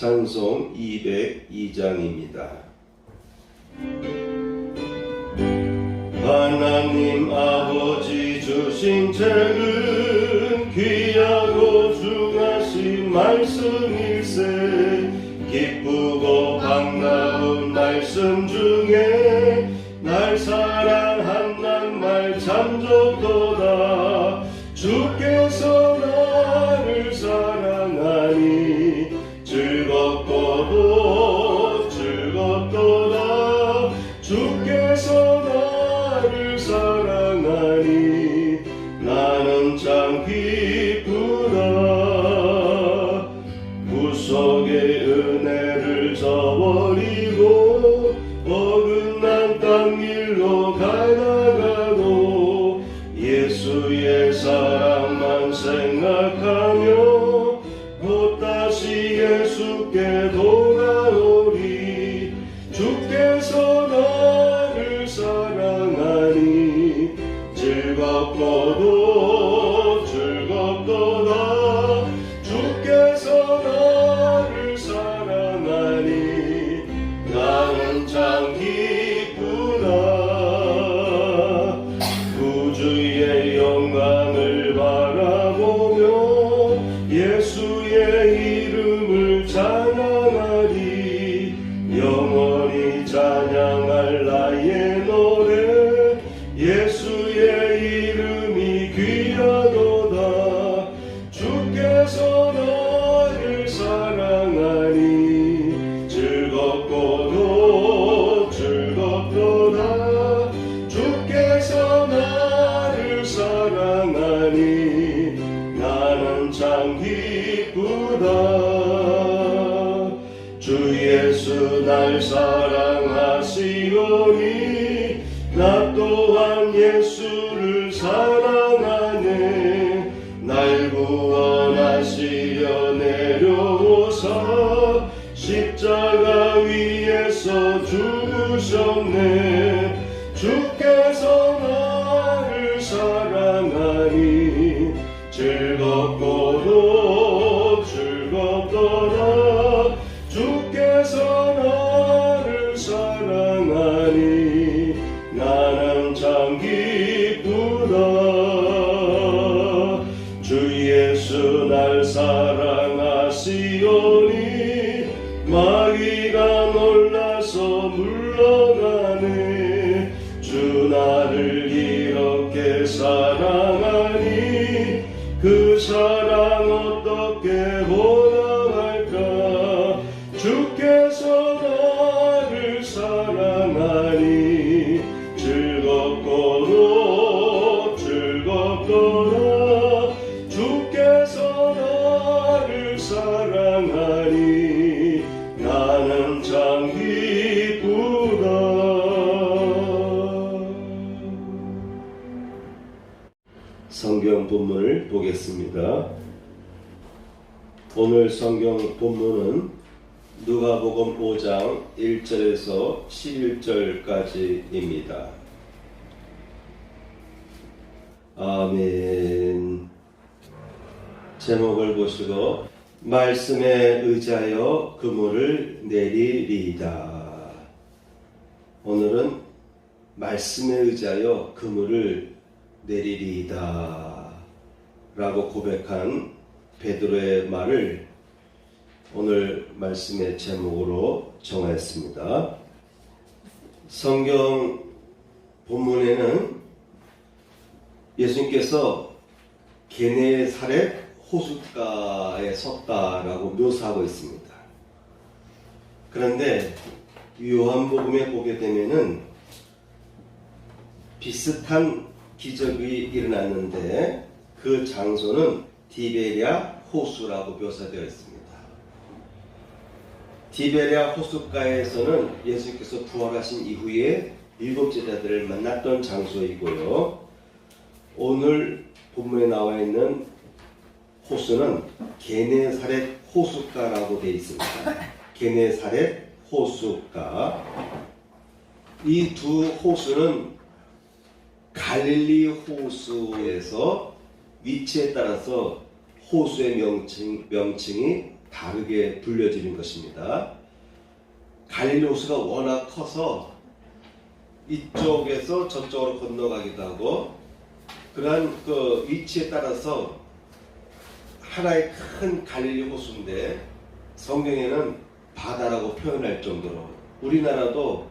찬송 202장입니다. 하나님 아버지 주신 책은 귀하고 중하신 말씀일세. 기쁘고 반가운 말씀 중에 날 사랑한단 말 참 좋도다. 주께서 나를 사랑하니 즐겁고도 즐겁도다. 주께서 나를 사랑하니 나는 참 기쁘다. 구속의 은혜를 저버리고 어긋난 땅길로 가다가도 예수의 사랑만 생각하며 곧다시 예수께 돌아오리. 주께서 나를 사랑하니 즐겁고도 즐겁도다. 주께서 나를 사랑하니 나는 참 기쁘다. 구주의 영광을 바라보며 예수의 이름을 찬양하리. 영원히 찬양할 나의 노래 예수의 이름이 귀하도다. 주께서 나를 사랑하니 즐겁고도 즐겁도다. 주께서 나를 사랑하니 나는 참 기쁘다. 주 예수 날 사랑하시오니 나 또한 예수를 사랑하네. 날 구원하시려 내려오사 십자가 위에서 죽으셨네. 주께서 나를 사랑하니 즐겁고도 즐겁도다. 주께서 나를 사랑하니 나는 참 기쁘다. 주 예수 날 사랑하시오니 마귀가 놀라서 물러가네. 주 나를 이렇게 사랑하니 그 사랑 어떻게 보답할까. 주께서 나를 사랑하니 즐겁고도 즐겁도다. 주께서 나를 사랑하니 나는 참 기쁘다. 성경 본문을 보겠습니다. 오늘 성경 본문은 누가복음 5장 1절에서 11절까지입니다. 아멘. 제목을 보시고 말씀에 의지하여 그물을 내리리이다. 오늘은 말씀에 의지하여 그물을 내리리이다 라고 고백한 베드로의 말을 오늘 말씀의 제목으로 정하였습니다. 성경 본문에는 예수님께서 게네사렛 호숫가에 섰다라고 묘사하고 있습니다. 그런데 요한복음에 보게 되면은 비슷한 기적이 일어났는데 그 장소는 디베랴 호수라고 묘사되어 있습니다. 디베랴 호숫가에서는 예수님께서 부활하신 이후에 7 제자들을 만났던 장소이고요. 오늘 본문에 나와 있는 호수는 게네사렛 호숫가라고 되어 있습니다. 게네사렛 호숫가. 이 두 호수는 갈릴리 호수에서 위치에 따라서 호수의 명칭이 다르게 불려지는 것입니다. 갈릴리 호수가 워낙 커서 이쪽에서 저쪽으로 건너가기도 하고, 그러한 그 위치에 따라서 하나의 큰 갈릴리 호수인데 성경에는 바다라고 표현할 정도로, 우리나라도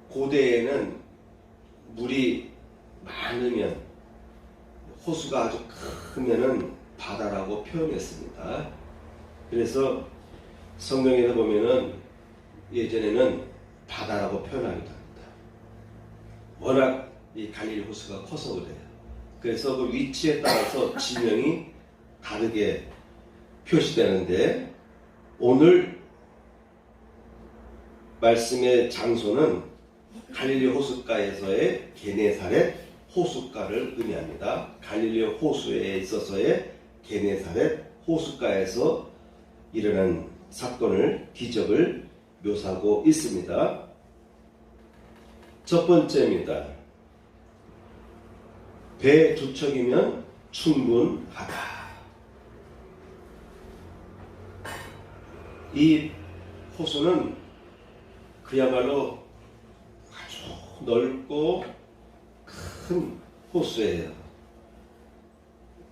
고대에는 물이 많으면, 호수가 아주 크면은 바다라고 표현했습니다. 그래서 성경에서 보면은 예전에는 바다라고 표현하기도 합니다. 워낙 이 갈릴리 호수가 커서 그래요. 그래서 그 위치에 따라서 지명이 다르게 표시되는데, 오늘 말씀의 장소는 갈릴리 호숫가에서의 게네사렛 호숫가를 의미합니다. 갈릴리 호수에 있어서의 게네사렛 호숫가에서 일어난 사건을, 기적을 묘사하고 있습니다. 첫 번째입니다. 배 2척이면 충분하다. 이 호수는 그야말로 아주 넓고 큰 호수예요.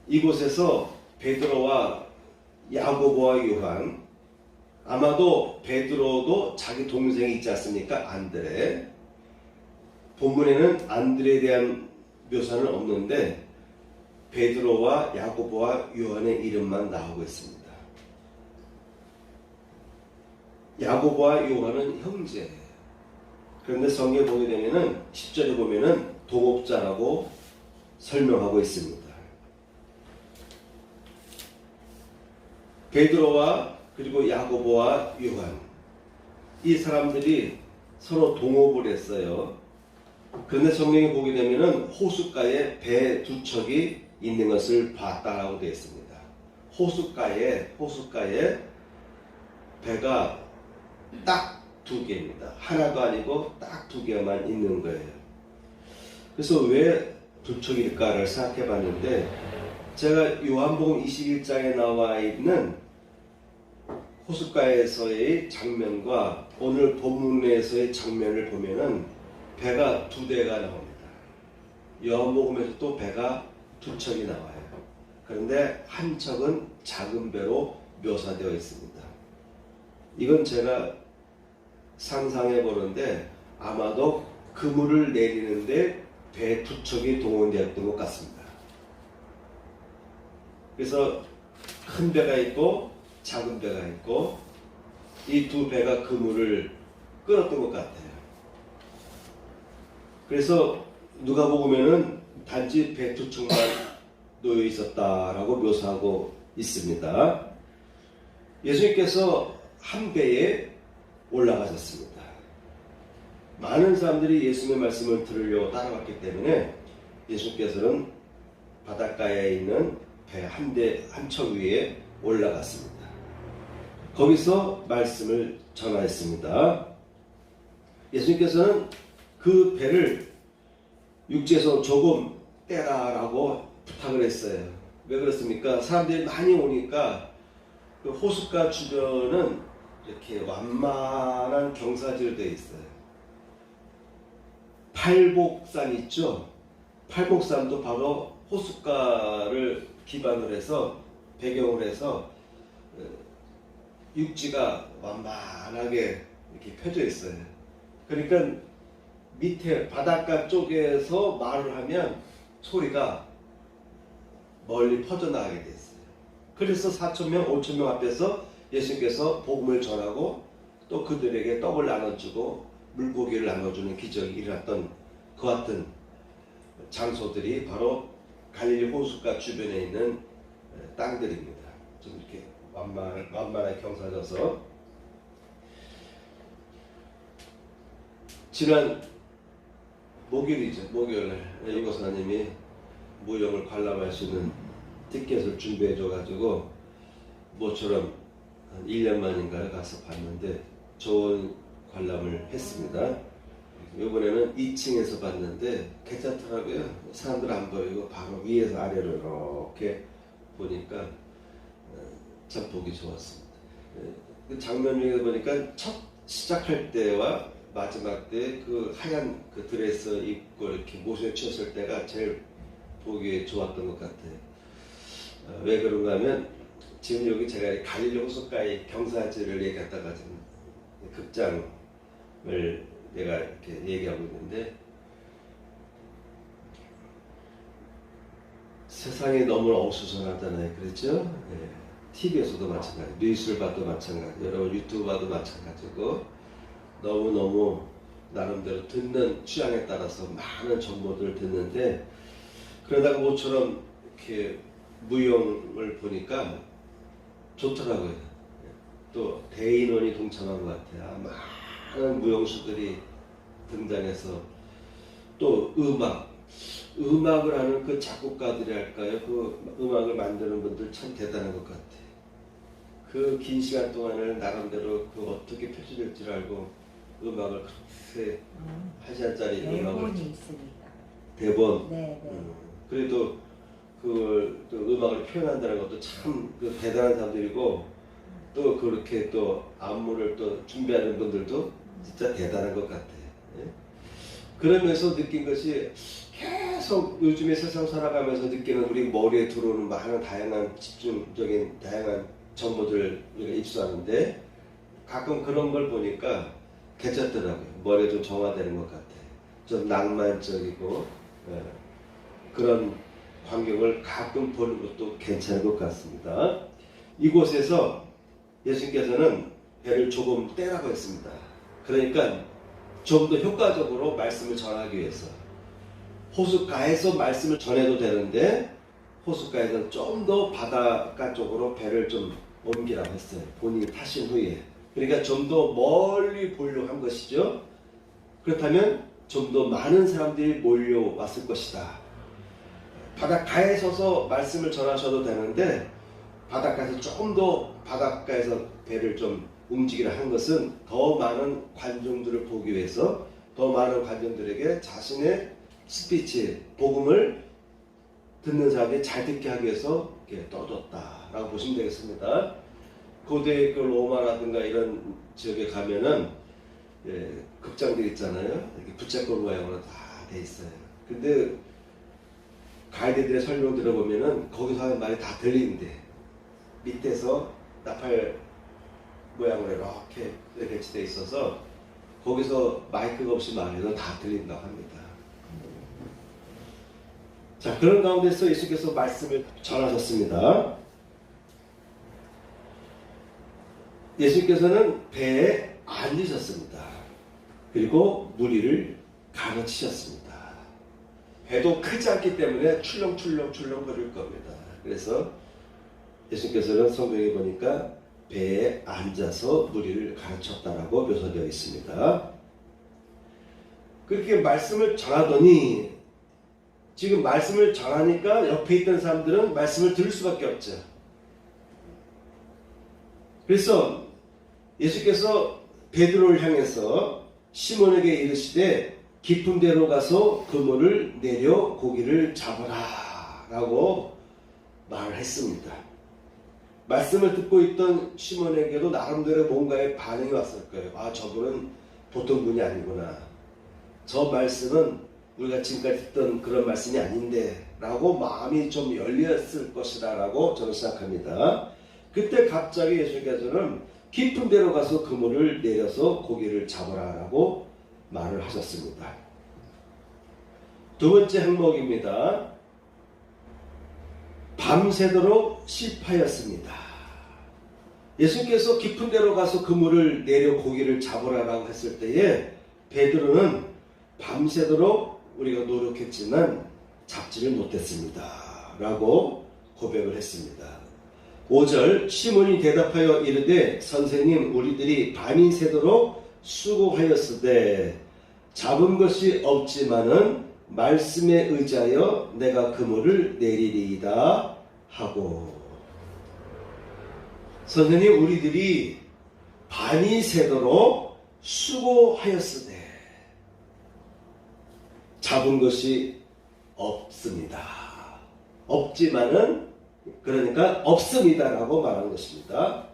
이곳에서 베드로와 야고보와 요한, 아마도 베드로도 자기 동생이 있지 않습니까? 안드레. 본문에는 안드레에 대한 묘사는 없는데 베드로와 야고보와 요한의 이름만 나오고 있습니다. 야고보와 요한은 형제예요. 그런데 성경에 보게 되면은 10절에 보면은 동업자라고 설명하고 있습니다. 베드로와 그리고 야고보와 요한, 이 사람들이 서로 동업을 했어요. 그런데 성경에 보게 되면은 호숫가에 배 2척이 있는 것을 봤다라고 되어 있습니다. 호숫가에 배가 딱 2개입니다. 하나도 아니고 딱 2개만 있는 거예요. 그래서 왜 2척일까를 생각해 봤는데, 제가 요한복음 21장에 나와 있는 호숫가에서의 장면과 오늘 본문에서의 장면을 보면은 배가 2대가 나옵니다. 요한복음에서 또 배가 2척이 나와요. 그런데 한 척은 작은 배로 묘사되어 있습니다. 이건 제가 상상해 보는데 아마도 그물을 내리는데 배 2척이 동원되었던 것 같습니다. 그래서 큰 배가 있고 작은 배가 있고, 이 2배가 그물을 끌었던 것 같아요. 그래서 누가복음에는 단지 배 2척만 놓여 있었다라고 묘사하고 있습니다. 예수님께서 한 배에 올라가셨습니다. 많은 사람들이 예수님의 말씀을 들으려고 따라왔기 때문에 예수님께서는 바닷가에 있는 배 한 척 위에 올라갔습니다. 거기서 말씀을 전하였습니다. 예수님께서는 그 배를 육지에서 조금 떼라라고 부탁을 했어요. 왜 그렇습니까? 사람들이 많이 오니까 그 호숫가 주변은 이렇게 완만한 경사지로 되어 있어요. 팔복산 있죠? 팔복산도 바로 호숫가를 기반으로 해서, 배경으로 해서 육지가 완만하게 이렇게 펴져 있어요. 그러니까 밑에 바닷가 쪽에서 말을 하면 소리가 멀리 퍼져나가게 됐어요. 그래서 4,000명, 5,000명 앞에서 예수님께서 복음을 전하고 또 그들에게 떡을 나눠주고 물고기를 나눠주는 기적이 일어났던 그 같은 장소들이 바로 갈릴리 호숫가 주변에 있는 땅들입니다. 좀 이렇게 완만하게 경사져서, 지난 목요일이죠. 목요일날 이고사님이 무용을 관람할 수 있는 티켓을 준비해줘가지고 모처럼 한 1년 만인가요 가서 봤는데 좋은 관람을 했습니다. 이번에는 2층에서 봤는데 괜찮더라고요. 사람들 안 보이고 바로 위에서 아래로 이렇게 보니까 참 보기 좋았습니다. 그 장면 중에 보니까 첫 시작할 때와 마지막 때 그 하얀 그 드레스 입고 이렇게 모습에 취했을 때가 제일 보기 좋았던 것 같아요. 왜 그런가 하면 지금 여기 제가 갈릴리 호숫가의 경사지를 얘기하다가 지금 극장을 내가 이렇게 얘기하고 있는데 세상이 너무 어수선하잖아요. 그렇죠? 네. TV에서도 마찬가지, 뉴스를 봐도 마찬가지, 여러분 유튜브 봐도 마찬가지고 너무너무 나름대로 듣는 취향에 따라서 많은 정보들을 듣는데 그러다가 모처럼 이렇게 무용을 보니까 좋더라고요. 또 대인원이 동참한 것 같아요. 많은 무용수들이 등장해서 또 음악을 하는 그 작곡가들이 할까요? 그 음악을 만드는 분들 참 대단한 것 같아요. 그 긴 시간 동안을 나름대로 그 어떻게 펼쳐질지를 알고 음악을 그렇게 한 시간짜리 음악을 있으니까. 대본. 네. 그래도 그 음악을 표현한다는 것도 참 그 대단한 사람들이고 또 그렇게 또 안무를 또 준비하는 분들도 진짜 대단한 것 같아요. 예? 그러면서 느낀 것이 계속 요즘에 세상 살아가면서 느끼는 우리 머리에 들어오는 많은 다양한 집중적인 다양한 정보들 우리가 입수하는데 가끔 그런 걸 보니까 괜찮더라고요. 머리가 좀 정화되는 것 같아요. 좀 낭만적이고 그런 광경을 가끔 보는 것도 괜찮은 것 같습니다. 이곳에서 예수님께서는 배를 조금 떼라고 했습니다. 그러니까 좀 더 효과적으로 말씀을 전하기 위해서 호숫가에서 말씀을 전해도 되는데 호숫가에서는 좀 더 바닷가 쪽으로 배를 좀 옮기라고 했어요. 본인이 타신 후에. 그러니까 좀 더 멀리 보려고 한 것이죠. 그렇다면 좀 더 많은 사람들이 몰려왔을 것이다. 바닷가에 서서 말씀을 전하셔도 되는데 바닷가에서 조금 더 바닷가에서 배를 좀 움직이라 한 것은 더 많은 관중들을 보기 위해서 더 많은 관중들에게 자신의 스피치, 복음을 듣는 사람들이 잘 듣게 하기 위해서 이렇게 떠줬다라고 보시면 되겠습니다. 고대 그 로마라든가 이런 지역에 가면은 극장들 있잖아요. 이렇게 부채꼴 모양으로 다 돼 있어요. 근데 가이드들의 설명 들어보면은 거기서 하는 말이 다 들리는데 밑에서 나팔 모양으로 이렇게 배치되어 있어서 거기서 마이크가 없이 말해도 다 들린다고 합니다. 자, 그런 가운데서 예수께서 말씀을 전하셨습니다. 예수께서는 배에 앉으셨습니다. 그리고 무리를 가르치셨습니다. 배도 크지 않기 때문에 출렁출렁 거릴 겁니다. 그래서 예수께서는 성경에 보니까 배에 앉아서 무리를 가르쳤다라고 묘사되어 있습니다. 그렇게 말씀을 전하더니 지금 말씀을 전하니까 옆에 있던 사람들은 말씀을 들을 수밖에 없죠. 그래서 예수께서 베드로를 향해서 시몬에게 이르시되 깊은 데로 가서 그물을 내려 고기를 잡아라 라고 말을 했습니다. 말씀을 듣고 있던 시몬에게도 나름대로 뭔가의 반응이 왔을 거예요. 아, 저분은 보통 분이 아니구나. 저 말씀은 우리가 지금까지 듣던 그런 말씀이 아닌데 라고 마음이 좀 열렸을 것이다 라고 저는 생각합니다. 그때 갑자기 예수께서는 깊은 데로 가서 그물을 내려서 고기를 잡아라 라고 말을 하셨습니다. 두 번째 항목입니다. 밤새도록 실파였습니다. 예수께서 깊은 데로 가서 그물을 내려 고기를 잡으라라고 했을 때에 베드로는 밤새도록 우리가 노력했지만 잡지를 못했습니다 라고 고백을 했습니다. 5절 시몬이 대답하여 이르되 선생님 우리들이 밤이 새도록 수고하였으되 잡은 것이 없지만은 말씀에 의지하여 내가 그물을 내리리이다 하고 선생님 우리들이 밤이 새도록 수고하였으되 잡은 것이 없습니다. 없지만은 그러니까 없습니다라고 말하는 것입니다.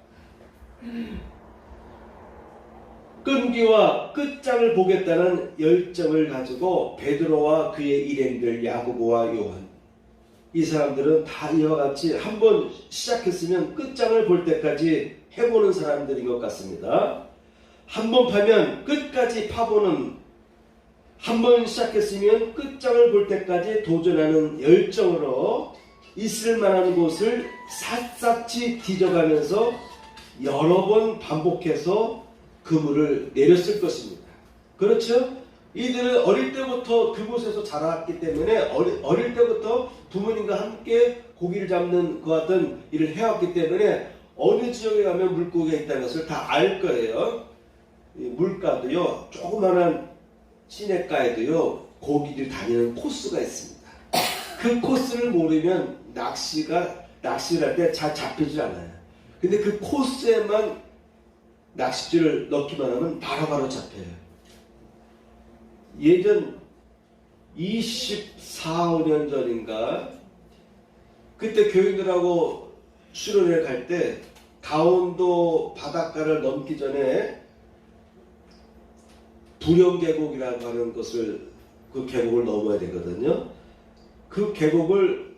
끈기와 끝장을 보겠다는 열정을 가지고 베드로와 그의 일행들 야고보와 요한, 이 사람들은 다 이와 같이 한번 시작했으면 끝장을 볼 때까지 해보는 사람들인 것 같습니다. 한번 파면 끝까지 파보는, 한번 시작했으면 끝장을 볼 때까지 도전하는 열정으로 있을 만한 곳을 샅샅이 뒤져가면서 여러 번 반복해서 그물을 내렸을 것입니다. 그렇죠? 이들은 어릴 때부터 그곳에서 자랐기 때문에 어릴 때부터 부모님과 함께 고기를 잡는 그 같은 일을 해왔기 때문에 어느 지역에 가면 물고기가 있다는 것을 다 알 거예요. 물가도요, 조그마한 시냇가에도요, 고기를 다니는 코스가 있습니다. 그 코스를 모르면 낚시를 할 때 잘 잡히질 않아요. 근데 그 코스에만 낚싯줄을 넣기만 하면 바로바로 잡혀요. 예전 24, 5년 전인가 그때 교인들하고 수련회 갈 때 강원도 바닷가를 넘기 전에 부령계곡이라고 하는 것을, 그 계곡을 넘어야 되거든요. 그 계곡을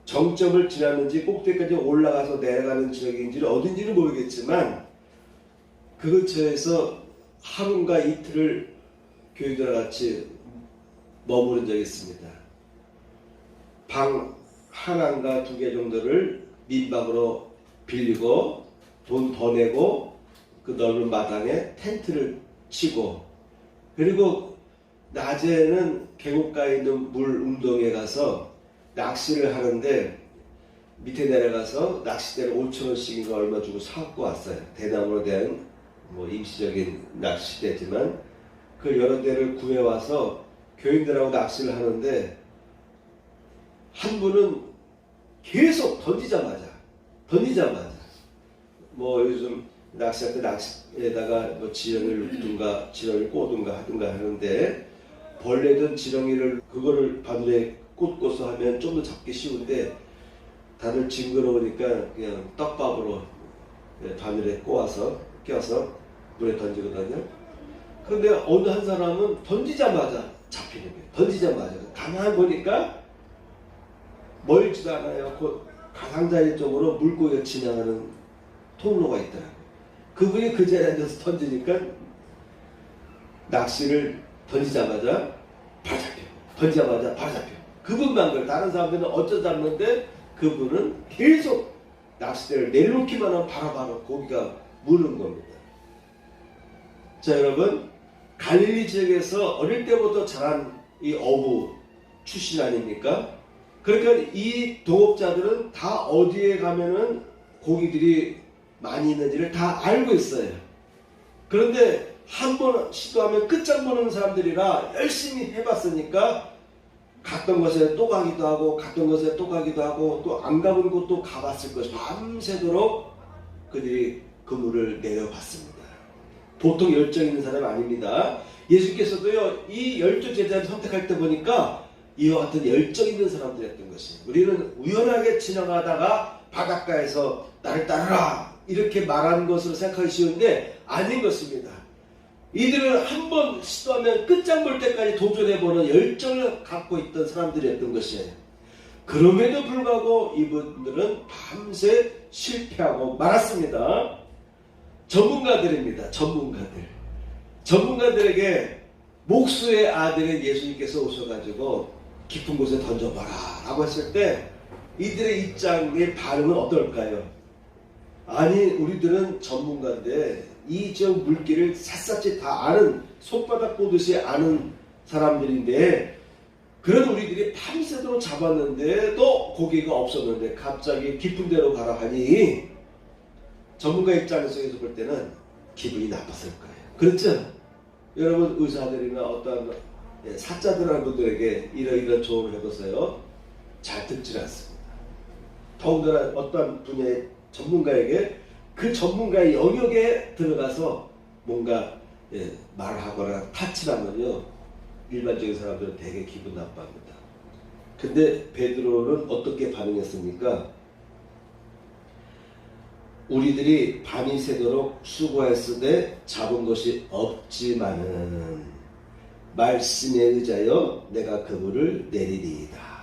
정점을 지났는지 꼭대기까지 올라가서 내려가는 지역인지는 어딘지는 모르겠지만 그 근처에서 하루인가 이틀을 교인들과 같이 머무른 적이 있습니다. 방 하나인가 2개 정도를 민방으로 빌리고 돈 더 내고 그 넓은 마당에 텐트를 치고, 그리고 낮에는 계곡가에 있는 물 운동에 가서 낚시를 하는데 밑에 내려가서 낚싯대를 5,000원씩인가 얼마 주고 사갖고 왔어요. 대나무로 된 임시적인 낚싯대지만 그 여러 대를 구해와서 교인들하고 낚시를 하는데 한 분은 계속 던지자마자 요즘 낚시할 때 낚시에다가 지렁이를 눕든가 지렁이를 꼬든가 하든가 하는데, 벌레든 지렁이를 그거를 바늘에 꽂고서 하면 좀 더 잡기 쉬운데 다들 징그러우니까 그냥 떡밥으로 바늘에 껴서 물에 던지거든요. 그런데 어느 한 사람은 던지자마자 잡히는 거예요. 던지자마자. 가만히 보니까 멀지도 않아요. 곧 가장자리 쪽으로 물고기가 지나가는 통로가 있더라고요. 그분이 그 자리에 앉아서 던지니까 낚시를 던지자마자 바로 잡혀. 던지자마자 바로 잡혀. 그분만 그래. 다른 사람들은 어쩌다 잡는데 그분은 계속 낚싯대를 내려놓기만 하면 바로바로 고기가 무는 겁니다. 자, 여러분, 갈릴리 지역에서 어릴 때부터 자란 이 어부 출신 아닙니까? 그러니까 이 동업자들은 다 어디에 가면은 고기들이 많이 있는지를 다 알고 있어요. 그런데 한 번 시도하면 끝장 보는 사람들이라 열심히 해봤으니까 갔던 곳에 또 가기도 하고 갔던 곳에 또 가기도 하고 또 안 가본 곳도 가봤을 것이고 밤새도록 그들이 그물을 내려봤습니다. 보통 열정 있는 사람 아닙니다. 예수께서도요, 이 12제자를 선택할 때 보니까 이와 같은 열정 있는 사람들이었던 것이에요. 우리는 우연하게 지나가다가 바닷가에서 나를 따르라 이렇게 말하는 것으로 생각하기 쉬운데 아닌 것입니다. 이들은 한 번 시도하면 끝장 볼 때까지 도전해보는 열정을 갖고 있던 사람들이었던 것이에요. 그럼에도 불구하고 이분들은 밤새 실패하고 말았습니다. 전문가들입니다. 전문가들에게 목수의 아들인 예수님께서 오셔가지고 깊은 곳에 던져봐라 라고 했을 때 이들의 입장의 반응은 어떨까요? 아니, 우리들은 전문가인데 이 지역 물길을 샅샅이 다 아는, 손바닥 보듯이 아는 사람들인데 그런 우리들이 밤새도록 잡았는데도 고기가 없었는데 갑자기 깊은 데로 가라 하니 전문가 입장에서 볼 때는 기분이 나빴을 거예요. 그렇죠? 여러분, 의사들이나 어떤 사자들하는 분들에게 이런 조언을 해보세요. 잘 듣질 않습니다. 더군다나 어떤 분야의 전문가에게 그 전문가의 영역에 들어가서 뭔가 말하거나 타치하면요 일반적인 사람들은 되게 기분 나빠합니다. 근데 베드로는 어떻게 반응했습니까? 우리들이 밤이 새도록 수고했으되 잡은 것이 없지만은 말씀에 의하여 내가 그물을 내리리이다.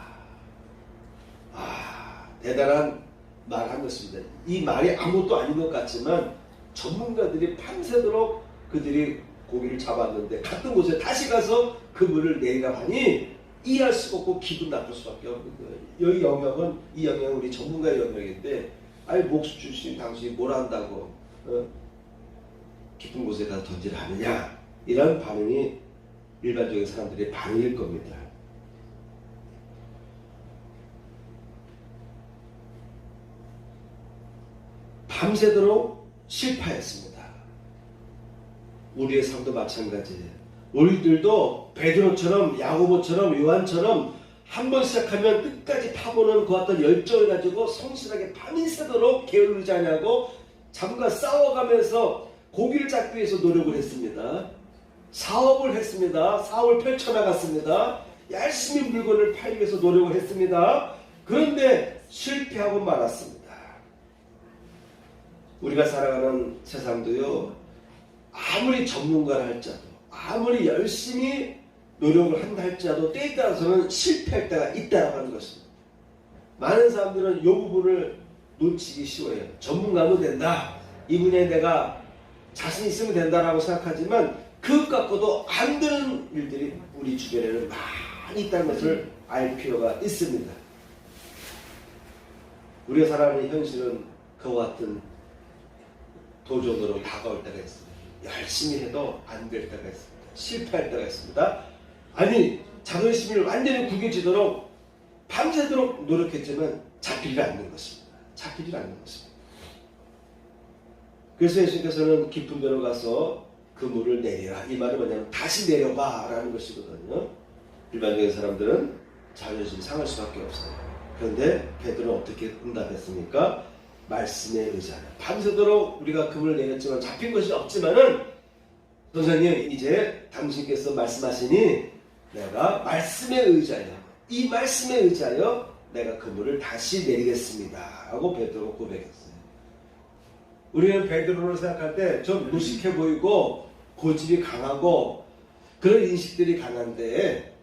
대단한 말 한 것입니다. 이 말이 아무것도 아닌 것 같지만 전문가들이 밤새도록 그들이 고기를 잡았는데 같은 곳에 다시 가서 그물을 내리라 하니 이해할 수가 없고 기분 나쁠 수밖에 없는 거예요. 이 영역은 우리 전문가의 영역인데 아니 목수 출신 당신이 뭘 안다고 깊은 곳에다 던지라 하느냐, 이런 반응이 일반적인 사람들의 반응일 겁니다. 밤새도록 실패했습니다. 우리의 삶도 마찬가지예요. 우리들도 베드로처럼 야고보처럼 요한처럼 한번 시작하면 끝까지 파보는 그 어떤 열정을 가지고 성실하게 밤이 새도록 게으르지 않냐고 잠과 싸워가면서 고기를 잡기 위해서 노력을 했습니다. 사업을 했습니다. 사업을 펼쳐나갔습니다. 열심히 물건을 팔기 위해서 노력을 했습니다. 그런데 실패하고 말았습니다. 우리가 살아가는 세상도요, 아무리 전문가를 할지라도 아무리 열심히 노력을 한다 할지라도 때에 따라서는 실패할 때가 있다고 하는 것입니다. 많은 사람들은 이 부분을 놓치기 쉬워요. 전문가면 된다, 이 분야에 내가 자신 있으면 된다라고 생각하지만 그것 갖고도 안 되는 일들이 우리 주변에는 많이 있다는 것을 알 필요가 있습니다. 우리가 살아가는 현실은 그와 같은 도전으로 다가올 때가 있습니다. 열심히 해도 안 될 때가 있습니다. 실패할 때가 있습니다. 아니, 자존심을 완전히 구겨지도록 밤새도록 노력했지만 잡히지 않는 것입니다. 잡히지 않는 것입니다. 그래서 예수님께서는 깊은 데로 가서 그물을 내리라, 이 말은 뭐냐면 다시 내려봐 라는 것이거든요. 일반적인 사람들은 자존심이 상할 수밖에 없어요. 그런데 베드로는 어떻게 응답했습니까? 말씀에 의지하라. 밤새도록 우리가 그물을 내렸지만 잡힌 것이 없지만은 선생님, 이제 당신께서 말씀하시니 내가 말씀에 의지하여, 이 말씀에 의지하여 내가 그물을 다시 내리겠습니다 라고 베드로가 고백했어요. 우리는 베드로를 생각할 때 좀 무식해 보이고 고집이 강하고 그런 인식들이 강한데,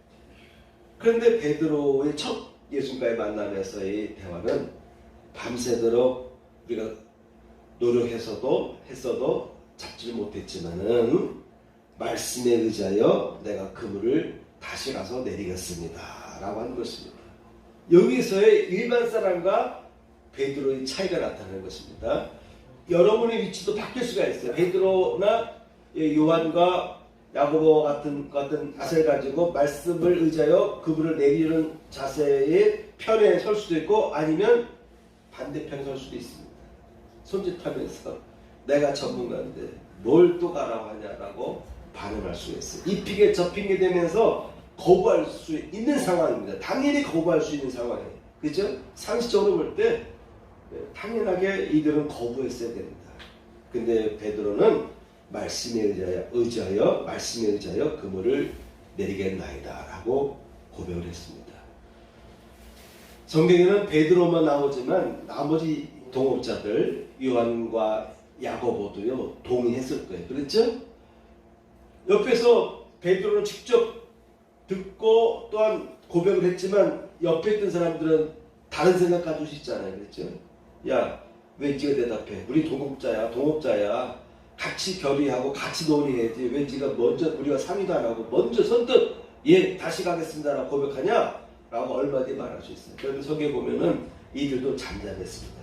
그런데 베드로의 첫 예수님과의 만남에서의 대화는 밤새도록 우리가 노력해서도 했어도 잡지를 못했지만은 말씀에 의지하여 내가 그물을 다시 가서 내리겠습니다 라고 하는 것입니다. 여기서의 일반 사람과 베드로의 차이가 나타나는 것입니다. 여러분의 위치도 바뀔 수가 있어요. 베드로나 요한과 야고보 같은 자세를 가지고 말씀을 의지하여 그물을 내리는 자세의 편에 설 수도 있고 아니면 반대편에 설 수도 있습니다. 손짓하면서 내가 전문가인데 뭘 또 가라고 하냐라고 반응할 수 있어요. 이 핑계 저 핑계 되면서 거부할 수 있는 상황입니다. 당연히 거부할 수 있는 상황이에요. 그렇죠? 상식적으로 볼 때 당연하게 이들은 거부했어야 됩니다. 근데 베드로는 말씀에 의지하여 말씀에 의지하여 그물을 내리겠나이다 라고 고백을 했습니다. 성경에는 베드로만 나오지만 나머지 동업자들 요한과 야고보도요 동의했을 거예요. 그렇죠? 옆에서 베드로는 직접 듣고 또한 고백을 했지만 옆에 있던 사람들은 다른 생각 가질 수 있잖아요. 그렇죠? 야, 왜 네가 대답해? 우리 동업자야. 같이 결의하고 같이 논의해야지. 왜 네가 먼저, 우리가 상의도 안 하고 먼저 선뜻 예 다시 가겠습니다라고 고백하냐? 라고 얼마든지 말할 수 있어요. 그런데 성경에 보면은 이들도 잠잠했습니다.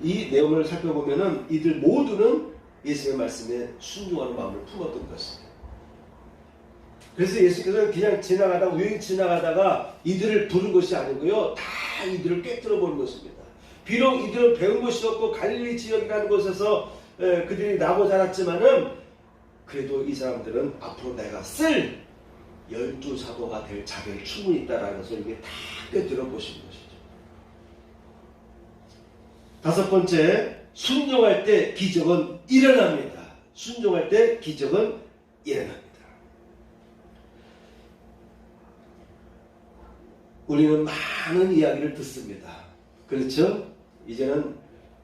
이 내용을 살펴보면은 이들 모두는 예수님의 말씀에 순종하는 마음을 품었던 것입니다. 그래서 예수께서는 그냥 우연히 지나가다가 이들을 부른 것이 아니고요, 다 이들을 꿰뚫어 보는 것입니다. 비록 이들은 배운 것이 없고 갈릴리 지역이라는 곳에서 그들이 나고 자랐지만은 그래도 이 사람들은 앞으로 내가 쓸 12사도가 될 자격이 충분히 있다라는 것을 이게 다 꿰뚫어 보신 것이죠. 다섯 번째, 순종할 때 기적은 일어납니다. 순종할 때 기적은 일어납니다. 우리는 많은 이야기를 듣습니다. 그렇죠? 이제는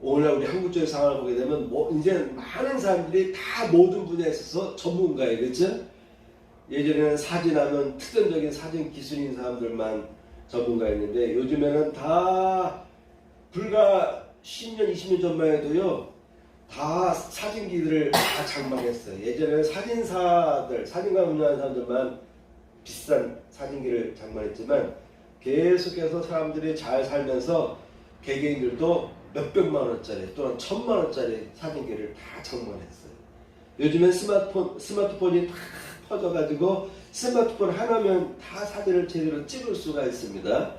오늘날 우리 한국 쪽의 상황을 보게 되면 이제 많은 사람들이 다 모든 분야에 있어서 전문가예요. 그렇죠? 예전에는 사진하면 특정적인 사진 기술인 사람들만 전문가였는데 요즘에는 다 불과 10년, 20년 전만 해도요. 다 사진기들을 다 장만했어요. 예전에는 사진사들, 사진관 운영하는 사람들만 비싼 사진기를 장만했지만 계속해서 사람들이 잘 살면서 개개인들도 몇백만 원짜리 또는 1000만 원짜리 사진기를 다 장만했어요. 요즘엔 스마트폰이 다 퍼져가지고 스마트폰 하나면 다 사진을 제대로 찍을 수가 있습니다.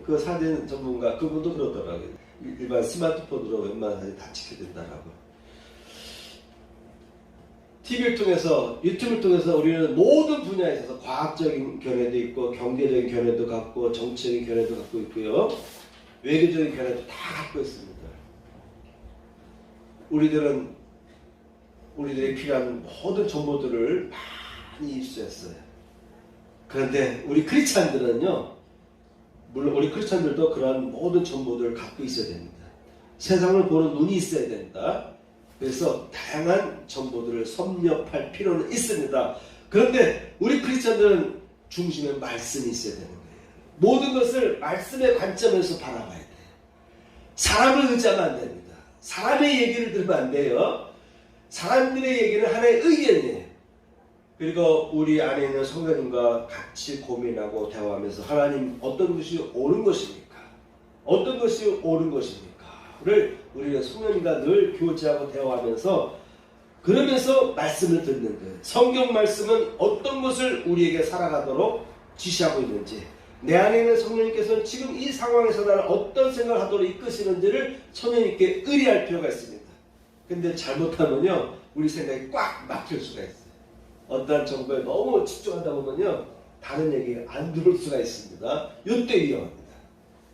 그 사진 전문가 그분도 그러더라고요. 일반 스마트폰으로 웬만한 사진 다 찍게 된다라고. TV를 통해서, 유튜브를 통해서 우리는 모든 분야에 있어서 과학적인 견해도 있고 경제적인 견해도 갖고 정치적인 견해도 갖고 있고요. 외교적인 견해도 다 갖고 있습니다. 우리들이 필요한 모든 정보들을 많이 입수했어요. 그런데 우리 크리스찬들은요, 물론 우리 크리스찬들도 그러한 모든 정보들을 갖고 있어야 됩니다. 세상을 보는 눈이 있어야 된다. 그래서 다양한 정보들을 섭렵할 필요는 있습니다. 그런데 우리 크리스찬들은 중심에 말씀이 있어야 되는 거예요. 모든 것을 말씀의 관점에서 바라봐야 돼요. 사람을 의지하면 안 됩니다. 사람의 얘기를 들으면 안 돼요. 사람들의 얘기는 하나의 의견이에요. 그리고 우리 안에 있는 성도님과 같이 고민하고 대화하면서 하나님 어떤 것이 옳은 것입니까? 어떤 것이 옳은 것입니까? 를 우리는 성령님과 늘 교제하고 대화하면서 그러면서 말씀을 듣는 거예요. 성경 말씀은 어떤 것을 우리에게 살아가도록 지시하고 있는지, 내 안에 있는 성령님께서는 지금 이 상황에서 나를 어떤 생각을 하도록 이끄시는지를 성령님께 의뢰할 필요가 있습니다. 근데 잘못하면요 우리 생각이 꽉 막힐 수가 있어요. 어떠한 정보에 너무 집중하다 보면요 다른 얘기가 안 들을 수가 있습니다. 이때 위험합니다.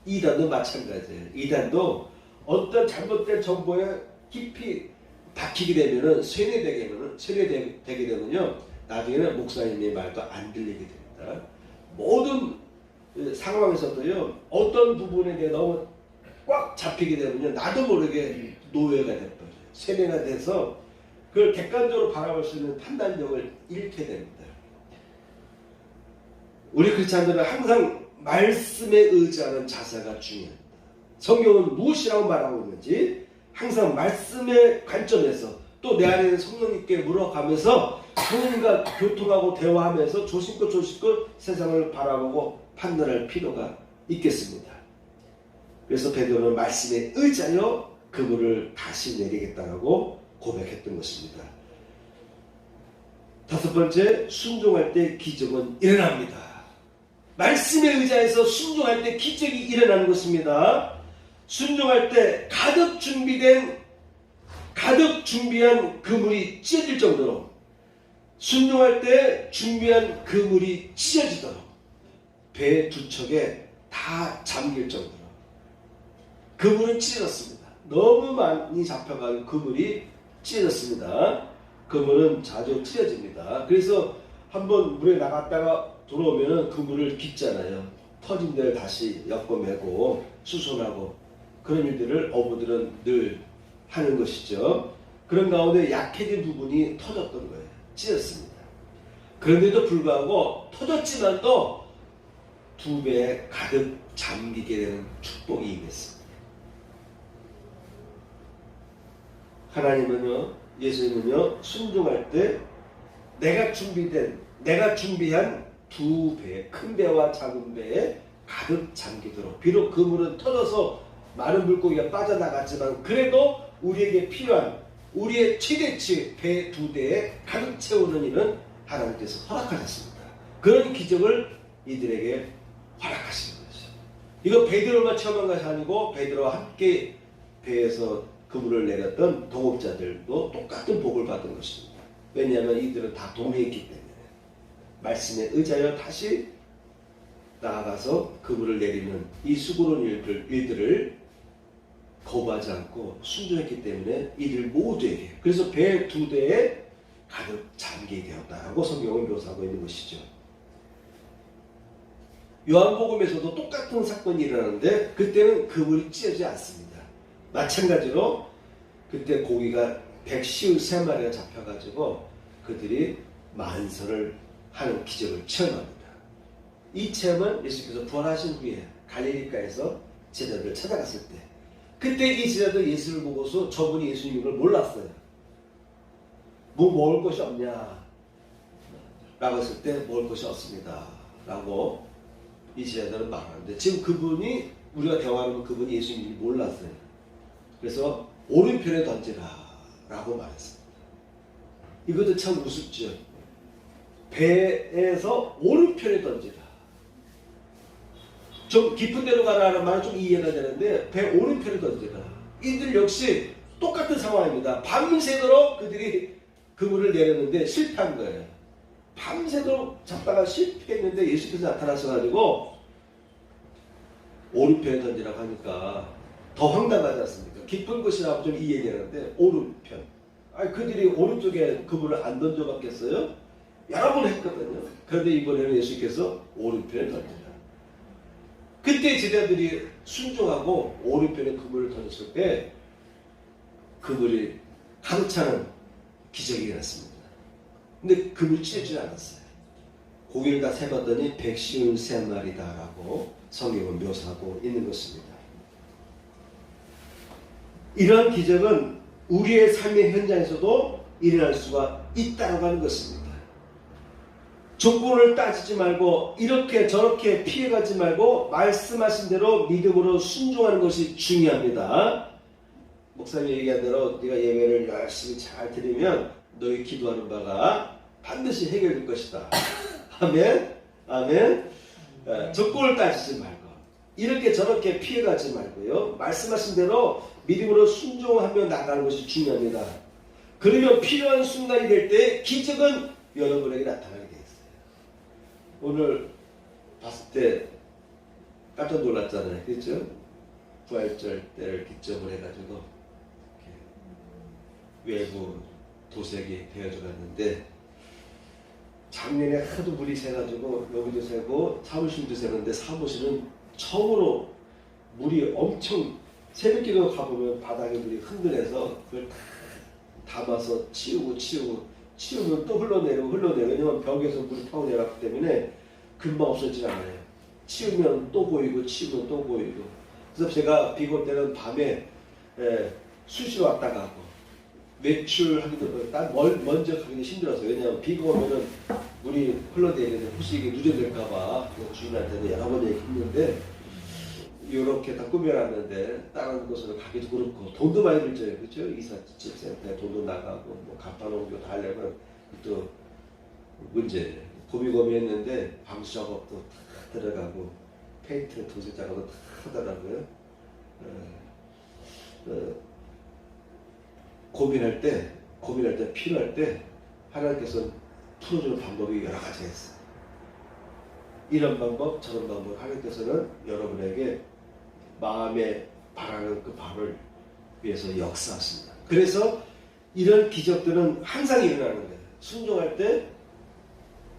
이단도 마찬가지예요. 이단도 어떤 잘못된 정보에 깊이 박히게 되면은 세뇌되게 되면요 나중에는 목사님의 말도 안 들리게 됩니다. 모든 상황에서도요 어떤 부분에 대해 너무 꽉 잡히게 되면요 나도 모르게 노예가 돼버려요. 세뇌가 돼서 그걸 객관적으로 바라볼 수 있는 판단력을 잃게 됩니다. 우리 크리스찬들은 항상 말씀에 의지하는 자세가 중요합니다. 성경은 무엇이라고 말하고 있는지 항상 말씀의 관점에서 또 내 안에 있는 성령님께 물어가면서 성령님과 교통하고 대화하면서 조심껏 세상을 바라보고 판단할 필요가 있겠습니다. 그래서 베드로는 말씀에 의지하여 그물을 다시 내리겠다라고 고백했던 것입니다. 다섯 번째, 순종할 때 기적은 일어납니다. 말씀에 의지해서 순종할 때 기적이 일어나는 것입니다. 순종할 때 가득 준비한 그물이 찢어질 정도로, 순종할 때 준비한 그물이 찢어지도록, 배 두 척에 다 잠길 정도로 그물은 찢어졌습니다. 너무 많이 잡혀가지고 그물이 찢어졌습니다. 그물은 자주 찢어집니다. 그래서 한번 물에 나갔다가 들어오면 그물을 빚잖아요. 터진 데를 다시 엮어매고 수선하고 그런 일들을 어부들은 늘 하는 것이죠. 그런 가운데 약해진 부분이 터졌던 거예요. 찢었습니다. 그런데도 불구하고 터졌지만도 두 배에 가득 잠기게 되는 축복이 임했습니다. 하나님은요, 예수님은요, 순종할 때 내가 준비한 두 배, 큰 배와 작은 배에 가득 잠기도록, 비록 그물은 터져서 많은 물고기가 빠져나갔지만 그래도 우리에게 필요한 우리의 최대치 배 두 대에 가득 채우는 일은 하나님께서 허락하셨습니다. 그런 기적을 이들에게 허락하시는 것이죠. 이거 베드로만 체험한 것이 아니고 베드로와 함께 배에서 그물을 내렸던 동업자들도 똑같은 복을 받은 것입니다. 왜냐하면 이들은 다 동의했기 때문에 말씀에 의지하여 다시 나아가서 그물을 내리는 이 수고로운 일들을 거부하지 않고 순종했기 때문에 이들 모두에게, 그래서 배 두 대에 가득 잠기게 되었다라고 성경은 묘사하고 있는 것이죠. 요한복음에서도 똑같은 사건이 일어나는데 그때는 그물이 찢어지지 않습니다. 마찬가지로 그때 고기가 153마리가 잡혀가지고 그들이 만선을 하는 기적을 체험합니다. 이 체험은 예수께서 부활하신 후에 갈릴리가에서 제자들을 찾아갔을 때 그때 이 제자들 예수를 보고서 저분이 예수님인 걸 몰랐어요. 뭐 먹을 것이 없냐 라고 했을 때 먹을 것이 없습니다 라고 이 제자들은 말하는데 지금 그분이 우리가 대화하는 그분이 예수님인지 몰랐어요. 그래서 오른편에 던지라 라고 말했습니다. 이것도 참 우습죠. 배에서 오른편에 던지라. 좀 깊은 데로 가라는 말은 좀 이해가 되는데 배 오른편에 던지라. 이들 역시 똑같은 상황입니다. 밤새도록 그들이 그물을 내렸는데 실패한 거예요. 밤새도록 잡다가 실패했는데 예수께서 나타나셔가지고 오른편에 던지라고 하니까 더 황당하지 않습니까? 깊은 곳이라고 좀 이해되는데 오른편. 아니 그들이 오른쪽에 그물을 안 던져봤겠어요? 여러 번 했거든요. 그런데 이번에는 예수께서 오른편에 던지라. 그때 제자들이 순종하고 오른편에 그물을 던졌을 때 그물이 가득 차는 기적이 일어났습니다. 근데 그물이 찢어지지 않았어요. 고기를 다 세봤더니 153마리다라고 성경은 묘사하고 있는 것입니다. 이러한 기적은 우리의 삶의 현장에서도 일어날 수가 있다고 하는 것입니다. 조건을 따지지 말고 이렇게 저렇게 피해가지 말고 말씀하신 대로 믿음으로 순종하는 것이 중요합니다. 목사님이 얘기한 대로 네가 예배를 열심히 잘 드리면 너희 기도하는 바가 반드시 해결될 것이다. 아멘. 아멘. 조건을 따지지 말고 이렇게 저렇게 피해가지 말고요. 말씀하신 대로 믿음으로 순종하며 나가는 것이 중요합니다. 그러면 필요한 순간이 될 때 기적은 여러분에게 나타나게 되어 있어요. 오늘 봤을 때 깜짝 놀랐잖아요. 그렇죠? 부활절 때를 기점으로 해가지고 외부 도색이 되어져 갔는데 작년에 하도 물이 새가지고 여기도 새고 사무실도 새는데 사무실은 처음으로 물이 엄청 새벽기도 가보면 바닥에 물이 흔들려서 그걸 다 담아서 치우면 또 흘러내리고 왜냐면 벽에서 물이 타고 내려갔기 때문에 금방 없어지지 않아요. 치우면 또 보이고 치우면 또 보이고. 그래서 제가 비가 올 때는 밤에 수시로 왔다 가고 외출하기도 먼저 가기도 힘들었어요. 왜냐하면 비가 오면은 물이 흘러내리는데 혹시 이게 누전될까봐 주인한테는 여러 번 얘기했는데 이렇게 다 꾸며놨는데 다른 곳으로 가기도 그렇고 돈도 많이 들죠. 그렇죠? 이삿짐센터에 돈도 나가고 뭐 간판옮기고 다 하려면 또 문제 고민했는데 방수 작업도 다 들어가고 페인트 도색 작업도 다 하더라고요. 고민할 때 필요할 때 하나님께서 풀어주는 방법이 여러 가지가 있어요. 이런 방법 저런 방법 하나님께서는 여러분에게 마음에 바라는 그 바를 위해서 역사하십니다. 그래서 이런 기적들은 항상 일어나는 거예요. 순종할 때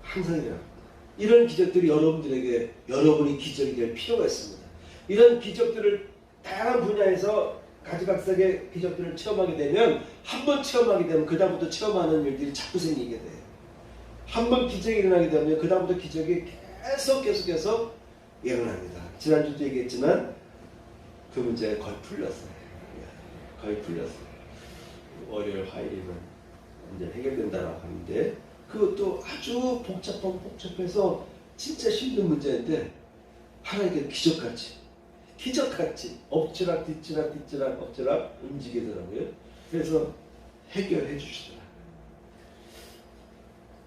항상 일어납니다. 이런 기적들이 여러분들에게 여러분이 기적이 될 필요가 있습니다. 이런 기적들을 다양한 분야에서 가지각색의 기적들을 체험하게 되면 한 번 체험하게 되면 그 다음부터 체험하는 일들이 자꾸 생기게 돼요. 한 번 기적이 일어나게 되면 그 다음부터 기적이 계속해서 일어납니다. 지난주도 얘기했지만 그 문제가 거의 풀렸어요. 월요일 화요일이면 이제 해결된다고 하는데 그것도 아주 복잡해서 진짜 힘든 문제인데 하나님께 기적같이 엎치락 뒤치락 움직이더라고요. 그래서 해결해 주시더라고요.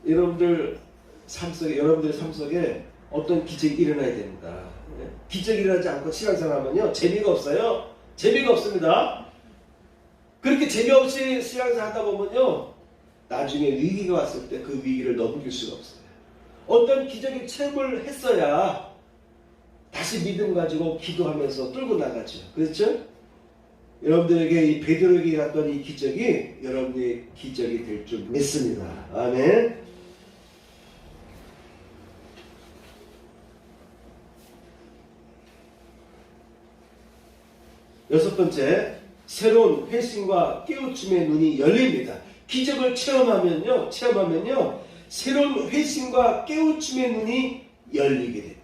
여러분들의 삶 속에 어떤 기적이 일어나야 됩니다. 기적이 일어나지 않고 신앙생활하면요 재미가 없어요. 재미가 없습니다. 그렇게 재미없이 신앙생활 하다 보면요 나중에 위기가 왔을 때 그 위기를 넘길 수가 없어요. 어떤 기적의 체험을 했어야 다시 믿음 가지고 기도하면서 뚫고 나가죠. 그렇죠? 여러분들에게 이 베드로에게 일어났던 이 기적이 여러분의 기적이 될 줄 믿습니다. 아멘. 여섯 번째, 새로운 회심과 깨우침의 눈이 열립니다. 기적을 체험하면요, 새로운 회심과 깨우침의 눈이 열리게 됩니다.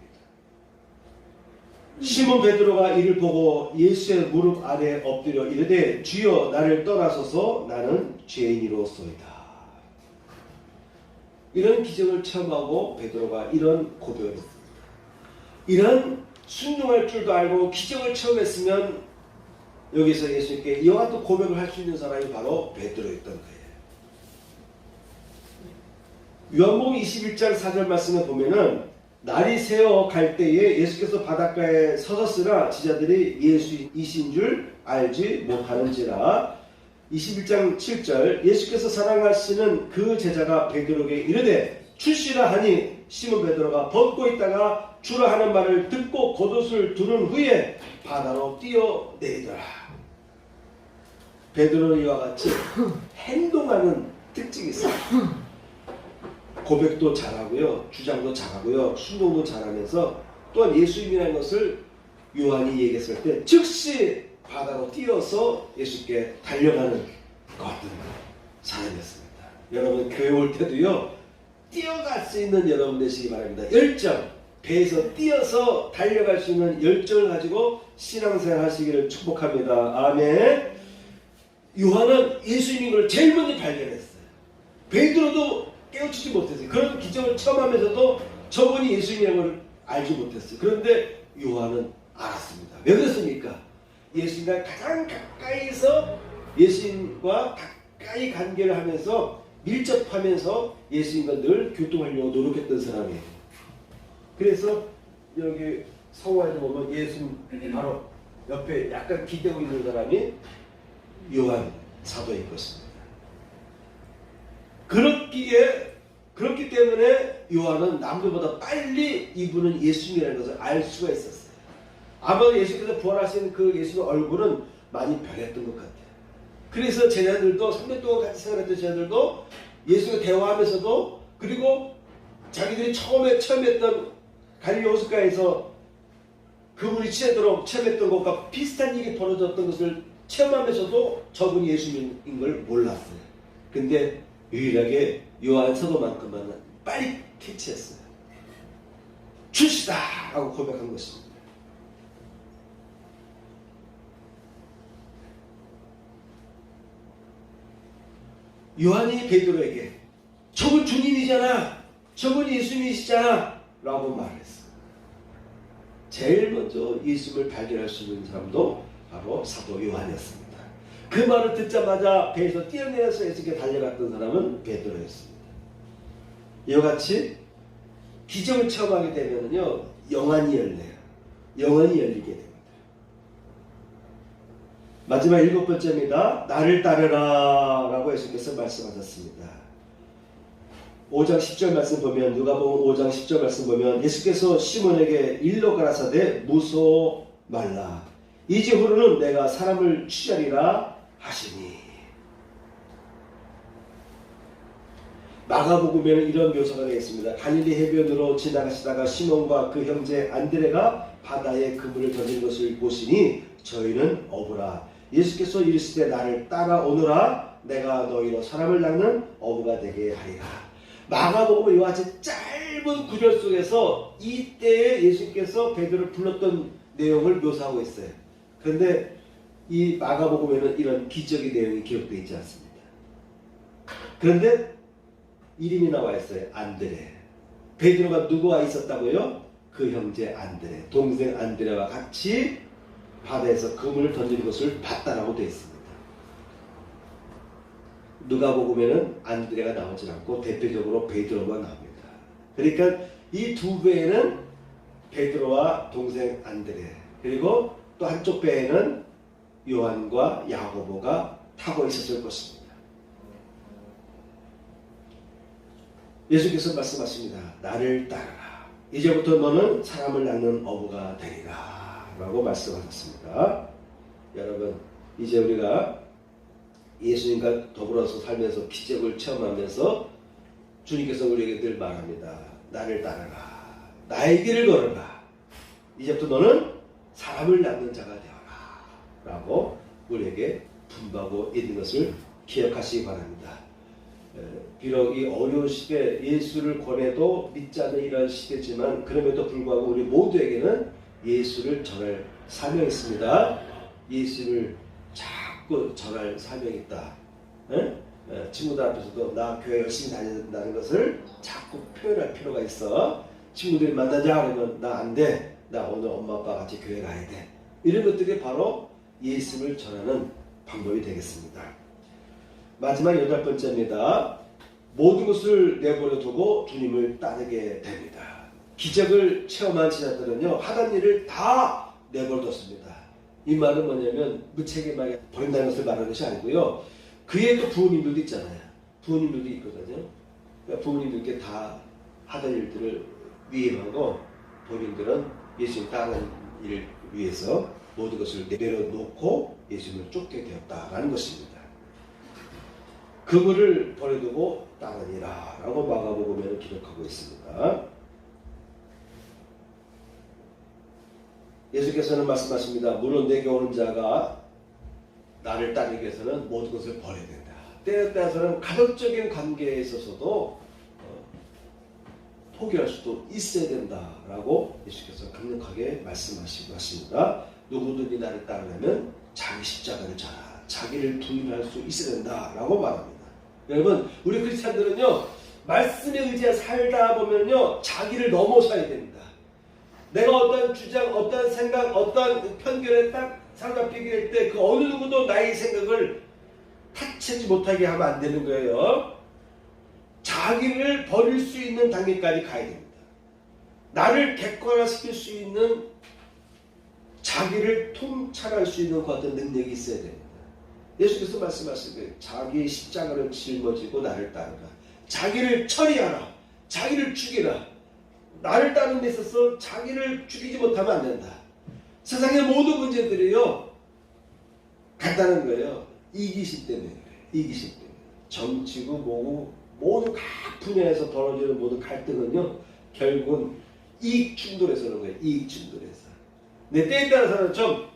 시몬 베드로가 이를 보고 예수의 무릎 아래 엎드려 이르되 주여 나를 떠나소서 나는 죄인이로소이다. 이런 기적을 체험하고 베드로가 이런 고백을 했습니다. 이런 순종할 줄도 알고 기적을 체험했으면 여기서 예수님께 이와 같은 고백을 할 수 있는 사람이 바로 베드로였던 거예요. 요한복음 21장 4절 말씀에 보면은 날이 새어 갈 때에 예수께서 바닷가에 서셨으나 제자들이 예수이신 줄 알지 못하는지라. 21장 7절 예수께서 사랑하시는 그 제자가 베드로에게 이르되 출시라 하니 시몬 베드로가 벗고 있다가 주라 하는 말을 듣고 겉옷을 두른 후에 바다로 뛰어내리더라. 베드로는 이와 같이 행동하는 특징이 있어요. 고백도 잘하고요, 주장도 잘하고요, 순종도 잘하면서 또한 예수님이라는 것을 요한이 얘기했을 때 즉시 바다로 뛰어서 예수께 달려가는 것 같은 사람이었습니다. 여러분 교회 올 때도요, 뛰어갈 수 있는 여러분 되시기 바랍니다. 열정, 배에서 뛰어서 달려갈 수 있는 열정을 가지고 신앙생활 하시기를 축복합니다. 아멘. 요한은 예수님인 걸 제일 먼저 발견했어요. 베드로도 깨우치지 못했어요. 그런 기적을 체험하면서도 저분이 예수님이라는 걸 알지 못했어요. 그런데 요한은 알았습니다. 왜 그랬습니까? 예수님과 가장 가까이서 예수님과 가까이 관계를 하면서 밀접하면서 예수님과 늘 교통하려고 노력했던 사람이에요. 그래서 여기 성화에도 보면 예수님 바로 옆에 약간 기대고 있는 사람이 요한 사도인 것입니다. 그렇기 때문에 요한은 남들보다 빨리 이분은 예수님이라는 것을 알 수가 있었어요. 아마 예수께서 부활하신 그 예수의 얼굴은 많이 변했던 것 같아요. 그래서 제자들도 3년 동안 같이 생활했던 제자들도 예수가 대화하면서도, 그리고 자기들이 처음에 체험했던 갈릴리 호숫가에서 그분이 체험했던 것과 비슷한 일이 벌어졌던 것을 체험하면서도 저분이 예수님인 걸 몰랐어요. 근데 유일하게 요한 사도만큼만 빨리 캐치했어요. 출시다! 하고 고백한 것입니다. 요한이 베드로에게 저분 주님이잖아, 저분이 예수님이시잖아 라고 말했어요. 제일 먼저 예수님을 발견할 수 있는 사람도 바로 사도 요한이었습니다. 그 말을 듣자마자 배에서 뛰어내려서 예수께 달려갔던 사람은 베드로였습니다. 이와 같이 기적을 체험하게 되면요, 영안이 열려요. 영안이 열리게 됩니다. 마지막 7번째입니다. 나를 따르라 라고 예수께서 말씀하셨습니다. 5장 10절 말씀 보면, 누가복음 5장 10절 말씀 보면 예수께서 시몬에게 일러 가라사대 무서워 말라. 이제후로는 내가 사람을 취하리라 하시니. 마가복음에는 이런 묘사가 되어 있습니다. 갈릴리 해변으로 지나가시다가 시몬과 그 형제 안드레가 바다에 그물을 던진 것을 보시니 저희는 어부라. 예수께서 이르시되 나를 따라오너라. 내가 너희로 사람을 낚는 어부가 되게 하리라. 마가복음은 이와 같이 짧은 구절 속에서 이때에 예수께서 베드로를 불렀던 내용을 묘사하고 있어요. 그런데 이 마가복음에는 이런 기적의 내용이 기록되어 있지 않습니다. 그런데 이름이 나와 있어요. 안드레. 베드로가 누구와 있었다고요? 그 형제 안드레, 동생 안드레와 같이 바다에서 그물을 던지는 것을 봤다라고 되어 있습니다. 누가복음에는 안드레가 나오지 않고 대표적으로 베드로만 나옵니다. 그러니까 이 두 배에는 베드로와 동생 안드레, 그리고 또 한쪽 배에는 요한과 야고보가 타고 있었을 것입니다. 예수께서 말씀하십니다. 나를 따르라. 이제부터 너는 사람을 낚는 어부가 되리라 라고 말씀하셨습니다. 여러분, 이제 우리가 예수님과 더불어서 살면서 기적을 체험하면서 주님께서 우리에게 늘 말합니다. 나를 따르라. 나의 길을 걸어라. 이제부터 너는 사람을 낚는 자가 되어라. 라고 우리에게 분부하고 있는 것을 기억하시기 바랍니다. 비록 이 어려운 시대에 예수를 권해도 믿지 않는 이러한 시대지만 그럼에도 불구하고 우리 모두에게는 예수를 전할 사명이 있습니다. 예수를 자꾸 전할 사명이 있다. 친구들 앞에서도 나 교회 열심히 다닌다는 것을 자꾸 표현할 필요가 있어. 친구들이 만나자 그러면 나 안 돼. 나 오늘 엄마 아빠 같이 교회 가야 돼. 이런 것들이 바로 예수를 전하는 방법이 되겠습니다. 마지막 8번째입니다. 모든 것을 내버려 두고 주님을 따르게 됩니다. 기적을 체험한 제자들은요, 하던 일을 다 내버려 뒀습니다. 이 말은 뭐냐면 무책임하게 버린다는 것을 말하는 것이 아니고요. 그의 또 부모님들도 있잖아요. 부모님들도 있거든요. 그러니까 부모님들께 다 하던 일들을 위임하고 본인들은 예수님 따르는 일을 위해서 모든 것을 내려놓고 예수님을 쫓게 되었다라는 것입니다. 그물을 버려두고 따르니라 라고 마가복음에는 기록하고 있습니다. 예수께서는 말씀하십니다. 물론 내게 오는 자가 나를 따르기 위해서는 모든 것을 버려야 된다. 때에 따라서는 가족적인 관계에 있어서도 포기할 수도 있어야 된다라고 예수께서 강력하게 말씀하시고 하십니다. 누구든지 나를 따르려면 자기 십자가를 져라. 자기를 부인할 수 있어야 된다라고 말합니다. 여러분, 우리 크리스찬들은요, 말씀에 의지해 살다 보면요, 자기를 넘어서야 됩니다. 내가 어떤 주장, 어떤 생각, 어떤 편견에 딱 사로잡히게 될 때 그 어느 누구도 나의 생각을 타치하지 못하게 하면 안 되는 거예요. 자기를 버릴 수 있는 단계까지 가야 됩니다. 나를 객관화시킬 수 있는, 자기를 통찰할 수 있는 그 어떤 능력이 있어야 됩니다. 예수께서 말씀하시길 자기의 십자가를 짊어지고 나를 따르라. 자기를 처리하라. 자기를 죽이라. 나를 따르는 데 있어서 자기를 죽이지 못하면 안 된다. 세상의 모든 문제들이요, 간단한 거예요. 이기심 때문에 그래요. 이기심 때문에. 정치고 뭐고 모든 각 분야에서 벌어지는 모든 갈등은요, 결국은 이익 충돌에서 그런 거예요. 이익 충돌에서. 내 때에 따라서는 좀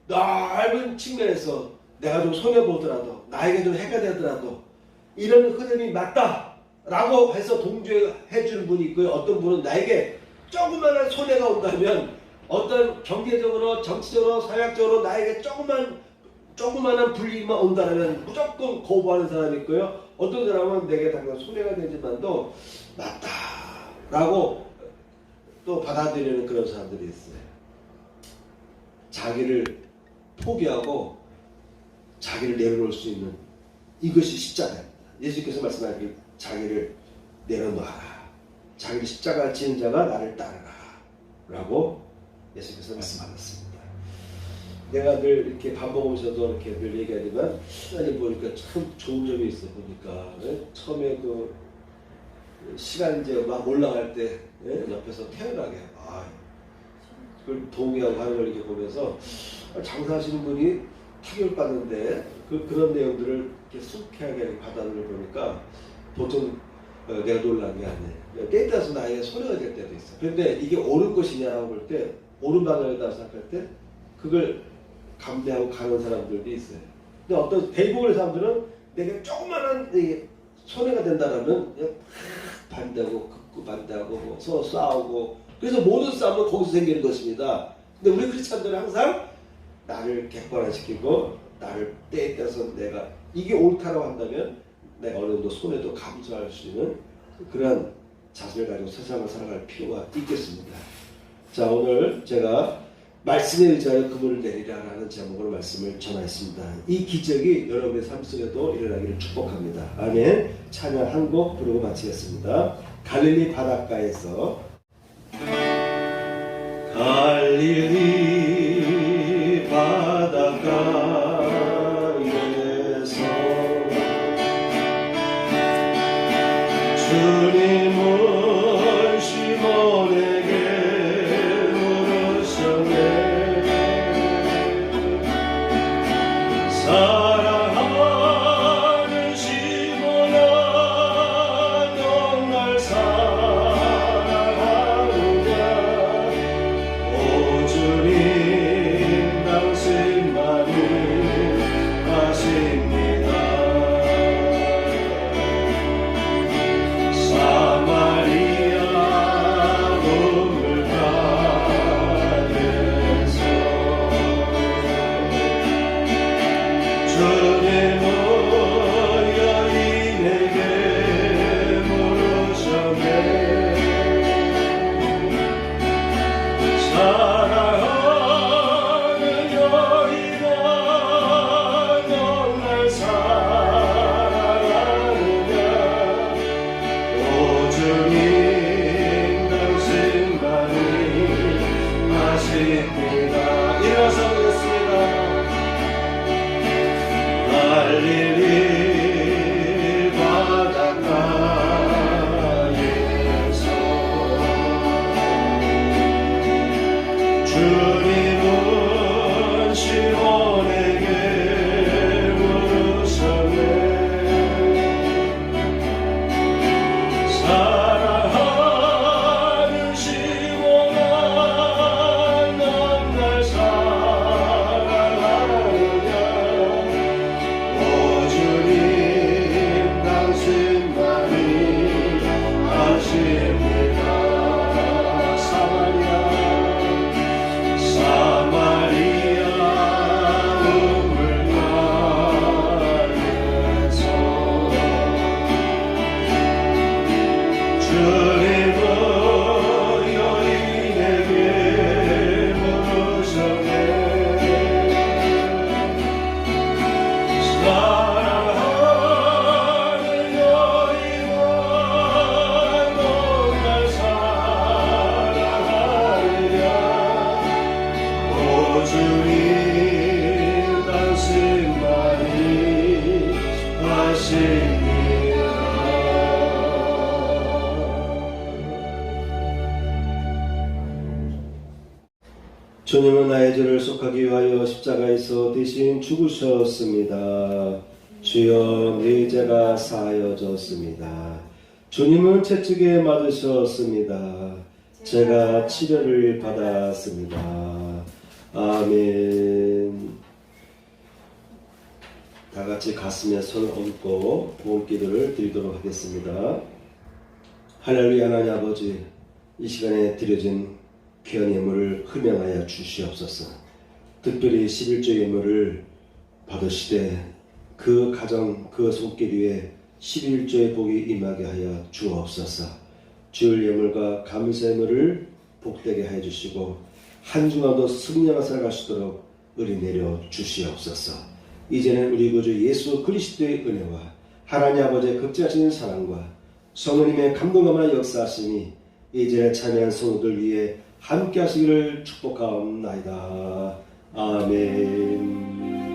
넓은 측면에서 내가 좀 손해보더라도, 나에게 좀 해가 되더라도 이런 흐름이 맞다라고 해서 동조해 주는 분이 있고요. 어떤 분은 나에게 조그마한 손해가 온다면, 어떤 경제적으로, 정치적으로, 사회학적으로 나에게 조그마한 불이익만 온다면 무조건 거부하는 사람이 있고요. 어떤 사람은 내게 당장 손해가 되지만도 맞다라고 또 받아들이는 그런 사람들이 있어요. 자기를 포기하고 자기를 내려놓을 수 있는, 이것이 십자가입니다. 예수께서 말씀하시길 자기를 내려놓아라. 자기를 십자가를 지는 자가 나를 따르라 라고 예수께서 말씀하셨습니다. 내가 늘 이렇게 밥 먹으면서도 이렇게 늘 얘기하지만, 하나님 보니까 참 좋은 점이 있어. 보니까 처음에 그 시간제 막 올라갈 때 옆에서 태연하게 그걸 동의하고 하는 걸 이렇게 보면서, 장사하시는 분이 타격을 받는데 그런 내용들을 이렇게 숙해하게 받아들여 보니까 보통 내가 놀란 게 아니에요. 때에 따라서 나에게 손해가 될 때도 있어. 그런데 이게 옳은 것이냐라고 볼 때, 옳은 방향이다 생각할 때 그걸 감내하고 가는 사람들도 있어요. 근데 어떤 대부분의 사람들은 내게 조그마한 손해가 된다라면 그냥 반대하고 극구 반대하고 뭐 서로 싸우고, 그래서 모든 싸움은 거기서 생기는 것입니다. 근데 우리 크리스찬들은 항상 나를 객관화시키고, 나를 때에 따라서 내가 이게 옳다라고 한다면 내가 어느 정도 손해도 감수할 수 있는 그런 자세를 가지고 세상을 살아갈 필요가 있겠습니다. 자, 오늘 제가 말씀에 의지하여 그물을 내리라라는 제목으로 말씀을 전하였습니다. 이 기적이 여러분의 삶 속에도 일어나기를 축복합니다. 아멘. 찬양 한 곡 부르고 마치겠습니다. 갈릴리 바닷가에서. 갈릴리 바닷가에서 주님은 시몬에게 물으셨네. 사랑하는 시몬아, 넌 날 사랑하느냐. 오 주님 갈릴리 바닷가에서 주님은 시몬에게 물으셨네. 사랑하는 시몬아, 넌 날 사랑하느냐. 오 주님 당신 말이 하십니다. 사마리아 우물가에서 주님은 여인에게 물으셨네. 사랑하는 여인아, 넌 날 사랑하느냐. 오 주님 당신 말이 하십니다. 주님은 나의 죄를 속하기 위하여 십자가에서 대신 죽으셨습니다. 주여 내 죄가 사하여졌습니다. 주님은 채찍에 맞으셨습니다. 제가 치료를 받았습니다. 아멘. 다 같이 가슴에 손을 얹고 보험기도를 드리도록 하겠습니다. 할렐루야. 하나님 아버지, 이 시간에 드려진 귀한 예물을 흠양하여 주시옵소서. 특별히 11조 예물을 받으시되 그 가정 그 손길 위에 11조의 복이 임하게 하여 주옵소서. 주일 예물과 감사 예물을 복되게 하여 주시고 한 주간도 승리하며 살아갈 수 있도록 은혜 내려 주시옵소서. 이제는 우리 구주 예수 그리스도의 은혜와 하나님 아버지의 극진하신 사랑과 성령님의 감동감한 역사하심이 이제는 참여한 성도들 위해 함께 하시기를 축복하옵나이다. 아멘.